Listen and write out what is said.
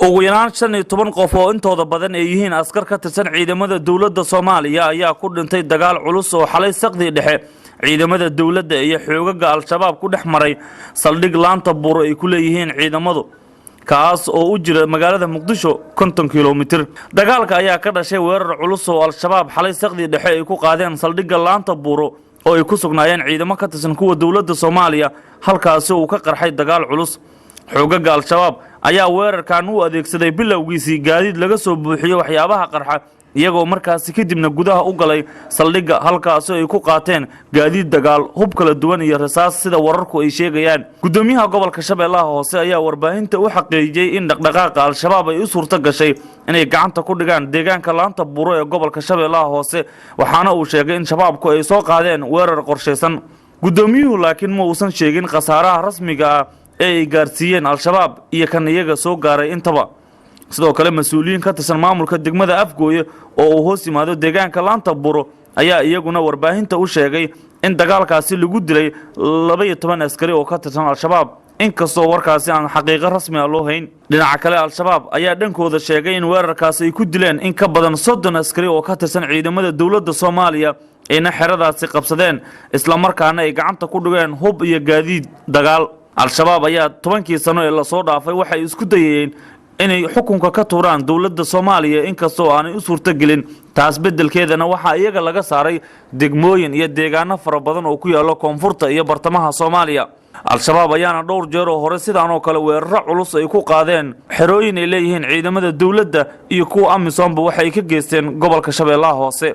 ugu yaraan 15 qof oo intooda badan ay yihiin askar ka tirsan ciidamada dawladda Soomaaliya ayaa ku dhintay dagaal culus oo xalay saqdi dhexe ciidamada dawladda iyo xoogaga al-shabaab ku dhexmaray saldhig laanta buur ay ku leeyihiin ciidamadu kaas oo u jira magaalada Muqdisho 50 kiiloomitir. Dagaalka ayaa ka dhashay weerar culus oo al-shabaab xalay saqdi dhexe ay ku qaadeen saldhigga laanta buur oo ay ku sugnaayeen ciidamo ka tirsan kuwa dawladda Soomaaliya halkaas oo ka qarxay dagaal culus. xoogaga al-shabaab ayaa weerarkan u adeegsaday bilowgiisii gaadiid laga soo buuxiyo waxyaabaha qarxa iyagoo markaas kadibna gudaha u galay saldhigga halkaas oo ay ku qaateen gaadiid dagaal hub kala duwan iyo rasaas sida wararku ay sheegayaan. Gudoomiyaha gobolka Shabeellaha Hoose ayaa warbaahinta u xaqiijiyay in dhaqdhaqaaqa al-shabaab ay u suurta gashay inay gacanta ku dhigaan deegaanka laanta buuro ee gobolka Shabeellaha Hoose waxaana uu sheegay in shabaabku ay soo qaadeen weerar qorsheysan. Gudoomiyuhu laakiin ma uusan sheegin khasaaraha rasmiga ah ay gaarsiiyeen al-shabaab iyo kan iyaga soo gaaray intaba. sidoo kale mas'uuliyiin ka tirsan maamulka degmada Afgooye oo uu hoos yimaado deegaanka laanta buuro ayaa iyaguna warbaahinta u sheegay in dagaalkaasi lagu dilay 12 askari oo ka tirsan al-shabaab inkastoo warkaasi aan xaqiiqo rasmi ah loo hayn. dhinaca kale al-shabaab ayaa dhankooda sheegay in weerarkaasi ay ku dileen in ka badan 30 askari oo ka tirsan ciidamada dawladda Soomaaliya ayna xeradaasi qabsadeen isla markaana ay gacanta ku dhigeen hub iyo gaadiid dagaal. al-shabaab ayaa 10 sano ee la soo dhaafay waxay isku dayeen inay xukunka ka tuuraan dawladda Soomaaliya inkastoo aanay u suurta gelin taas bedelkeedana waxa iyaga laga saaray degmooyin iyo deegaano fara badan oo ku yaalo koonfurta iyo bartamaha Soomaaliya. al-shabaab ayaana dhowr jeer oo hore sidaan oo kale weerar culus ay ku qaadeen xerooyin ay leeyihiin ciidamada dawladda iyo kuwa amisoonba waxay ka geysteen gobolka Shabeellaha Hoose.